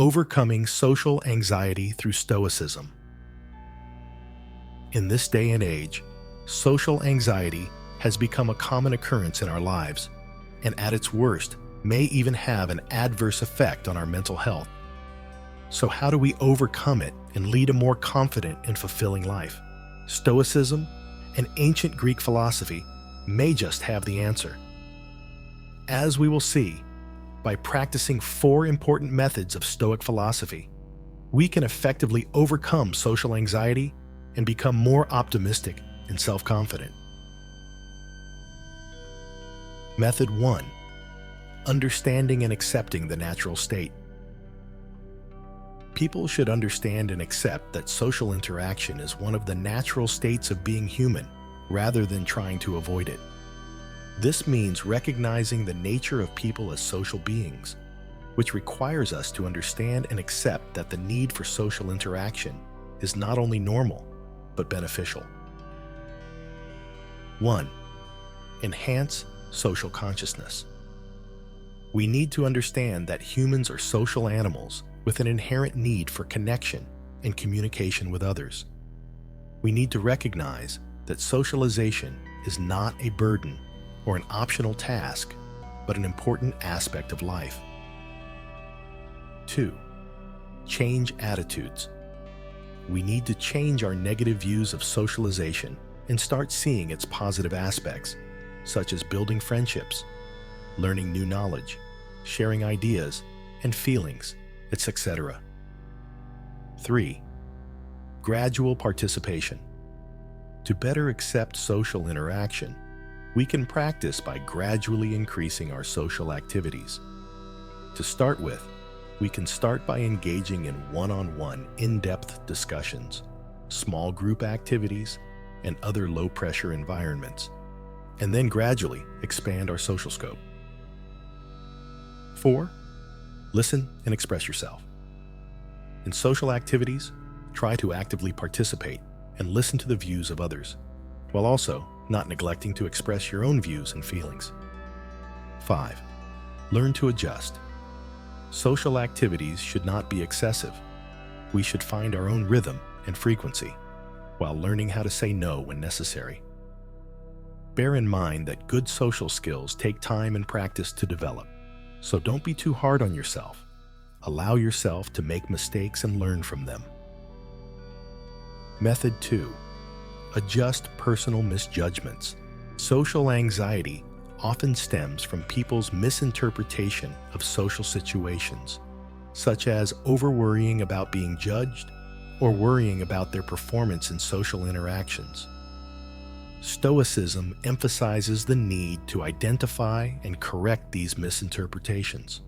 Overcoming social anxiety through Stoicism. In this day and age, social anxiety has become a common occurrence in our lives, and at its worst, may even have an adverse effect on our mental health. So how do we overcome it and lead a more confident and fulfilling life? Stoicism, an ancient Greek philosophy, may just have the answer. As we will see, by practicing 4 important methods of Stoic philosophy, we can effectively overcome social anxiety and become more optimistic and self-confident. Method 1. Understanding and accepting the natural state. People should understand and accept that social interaction is one of the natural states of being human, rather than trying to avoid it. This means recognizing the nature of people as social beings, which requires us to understand and accept that the need for social interaction is not only normal, but beneficial. 1. Enhance social consciousness. We need to understand that humans are social animals with an inherent need for connection and communication with others. We need to recognize that socialization is not a burden or an optional task, but an important aspect of life. 2. Change attitudes. We need to change our negative views of socialization and start seeing its positive aspects, such as building friendships, learning new knowledge, sharing ideas and feelings, etc. 3. Gradual participation. To better accept social interaction, we can practice by gradually increasing our social activities. To start with, we can start by engaging in one-on-one, in-depth discussions, small group activities, and other low-pressure environments, and then gradually expand our social scope. 4. Listen and express yourself. In social activities, try to actively participate and listen to the views of others, while also not neglecting to express your own views and feelings. 5. Learn to adjust. Social activities should not be excessive. We should find our own rhythm and frequency, while learning how to say no when necessary. Bear in mind that good social skills take time and practice to develop, so don't be too hard on yourself. Allow yourself to make mistakes and learn from them. Method 2. Adjust personal misjudgments. Social anxiety often stems from people's misinterpretation of social situations, such as over-worrying about being judged or worrying about their performance in social interactions. Stoicism emphasizes the need to identify and correct these misinterpretations.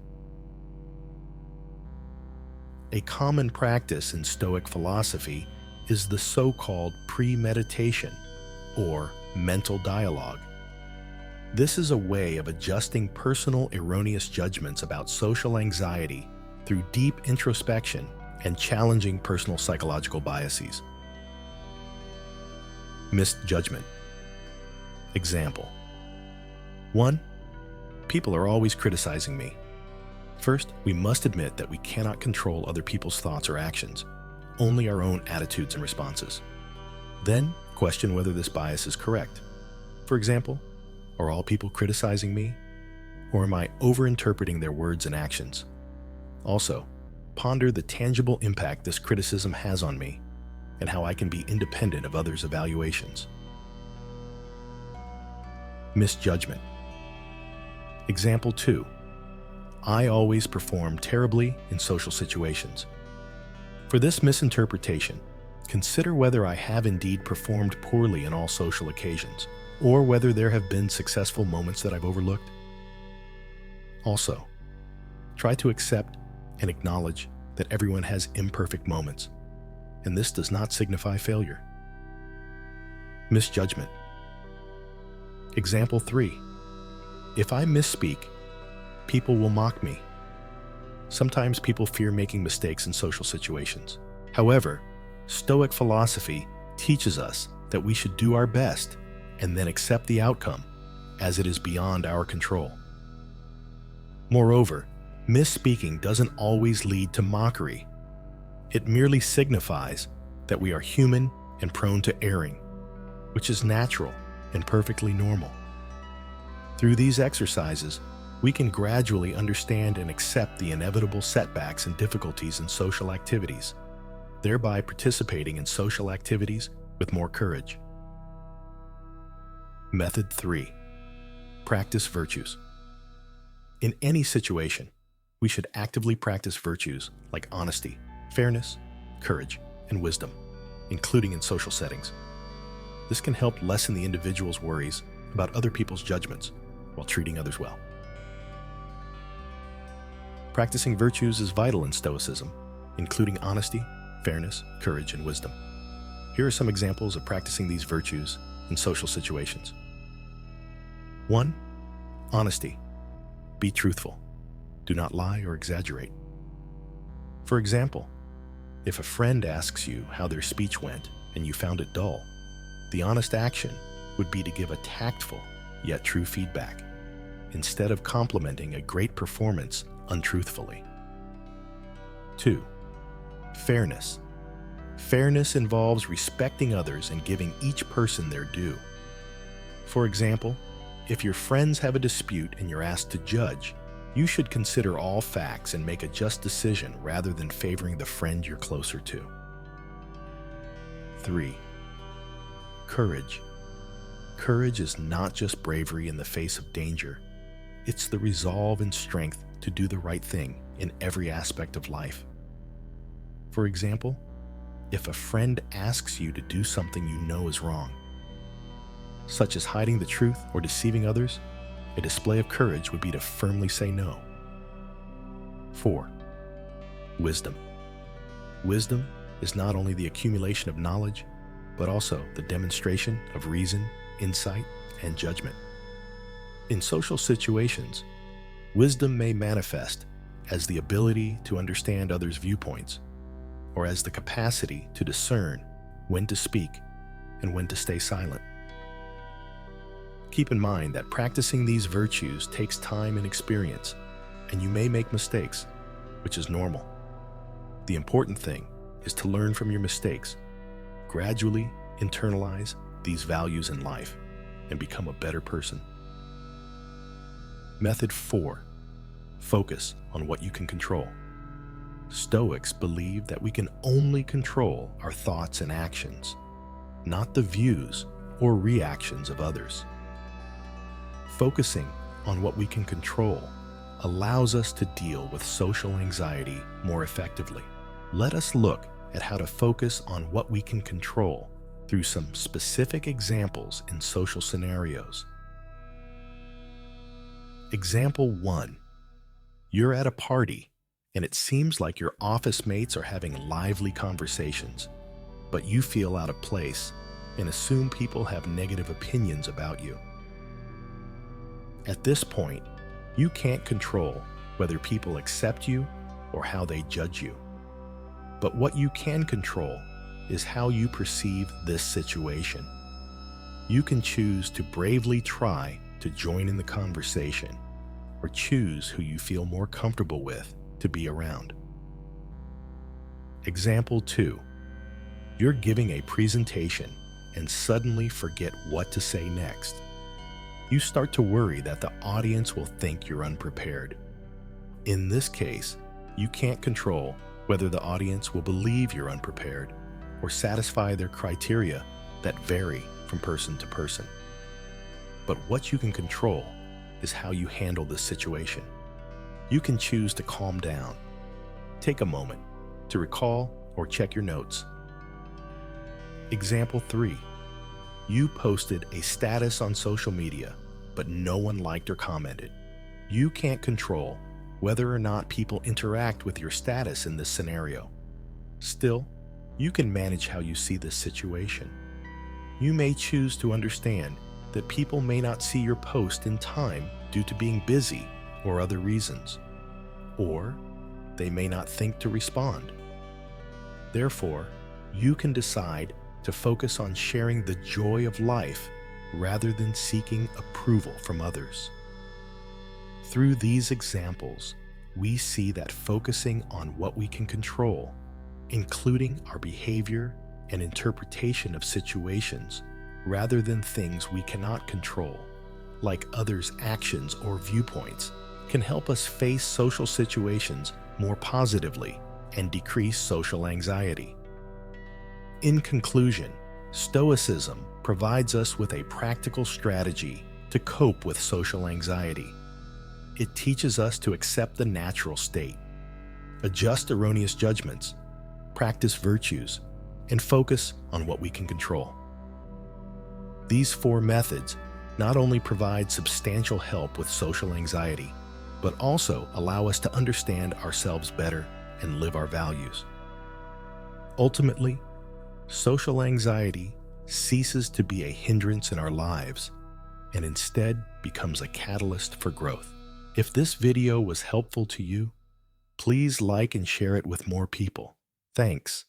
A common practice in Stoic philosophy is the so-called premeditation, or mental dialogue. This is a way of adjusting personal erroneous judgments about social anxiety through deep introspection and challenging personal psychological biases. Misjudgment. Example. 1. People are always criticizing me. First, we must admit that we cannot control other people's thoughts or actions, only our own attitudes and responses. Then, question whether this bias is correct. For example, are all people criticizing me? Or am I overinterpreting their words and actions? Also, ponder the tangible impact this criticism has on me and how I can be independent of others' evaluations. Misjudgment. Example 2. I always perform terribly in social situations. For this misinterpretation, consider whether I have indeed performed poorly in all social occasions, or whether there have been successful moments that I've overlooked. Also, try to accept and acknowledge that everyone has imperfect moments, and this does not signify failure. Misjudgment. Example 3. If I misspeak, people will mock me. Sometimes people fear making mistakes in social situations. However, Stoic philosophy teaches us that we should do our best and then accept the outcome, as it is beyond our control. Moreover, Misspeaking doesn't always lead to mockery. It merely signifies that we are human and prone to erring, which is natural and perfectly normal. Through these exercises, we can gradually understand and accept the inevitable setbacks and difficulties in social activities, thereby participating in social activities with more courage. Method 3. Practice virtues. In any situation, we should actively practice virtues like honesty, fairness, courage, and wisdom, including in social settings. This can help lessen the individual's worries about other people's judgments while treating others well. Practicing virtues is vital in Stoicism, including honesty, fairness, courage, and wisdom. Here are some examples of practicing these virtues in social situations. 1. Honesty. Be truthful. Do not lie or exaggerate. For example, if a friend asks you how their speech went and you found it dull, the honest action would be to give a tactful yet true feedback, instead of complimenting a great performance untruthfully. 2. Fairness. Fairness involves respecting others and giving each person their due. For example, if your friends have a dispute and you're asked to judge, you should consider all facts and make a just decision rather than favoring the friend you're closer to. 3. Courage. Courage is not just bravery in the face of danger. It's the resolve and strength to do the right thing in every aspect of life. For example, if a friend asks you to do something you know is wrong, such as hiding the truth or deceiving others, a display of courage would be to firmly say no. 4. Wisdom. Wisdom is not only the accumulation of knowledge, but also the demonstration of reason, insight, and judgment. In social situations, wisdom may manifest as the ability to understand others' viewpoints, or as the capacity to discern when to speak and when to stay silent. Keep in mind that practicing these virtues takes time and experience, and you may make mistakes, which is normal. The important thing is to learn from your mistakes, gradually internalize these values in life, and become a better person. Method 4. Focus on what you can control. Stoics believe that we can only control our thoughts and actions, not the views or reactions of others. Focusing on what we can control allows us to deal with social anxiety more effectively. Let us look at how to focus on what we can control through some specific examples in social scenarios. Example 1. You're at a party and it seems like your office mates are having lively conversations, but you feel out of place and assume people have negative opinions about you. At this point, you can't control whether people accept you or how they judge you. But what you can control is how you perceive this situation. You can choose to bravely try to join in the conversation, or choose who you feel more comfortable with to be around. Example 2. You're giving a presentation and suddenly forget what to say next. You start to worry that the audience will think you're unprepared. In this case, you can't control whether the audience will believe you're unprepared or satisfy their criteria that vary from person to person. But what you can control is how you handle this situation. You can choose to calm down. Take a moment to recall or check your notes. Example 3. You posted a status on social media, but no one liked or commented. You can't control whether or not people interact with your status in this scenario. Still, you can manage how you see this situation. You may choose to understand that people may not see your post in time due to being busy or other reasons, or they may not think to respond. Therefore, you can decide to focus on sharing the joy of life rather than seeking approval from others. Through these examples, we see that focusing on what we can control, including our behavior and interpretation of situations, rather than things we cannot control, like others' actions or viewpoints, can help us face social situations more positively and decrease social anxiety. In conclusion, Stoicism provides us with a practical strategy to cope with social anxiety. It teaches us to accept the natural state, adjust erroneous judgments, practice virtues, and focus on what we can control. These 4 methods not only provide substantial help with social anxiety, but also allow us to understand ourselves better and live our values. Ultimately, social anxiety ceases to be a hindrance in our lives and instead becomes a catalyst for growth. If this video was helpful to you, please like and share it with more people. Thanks.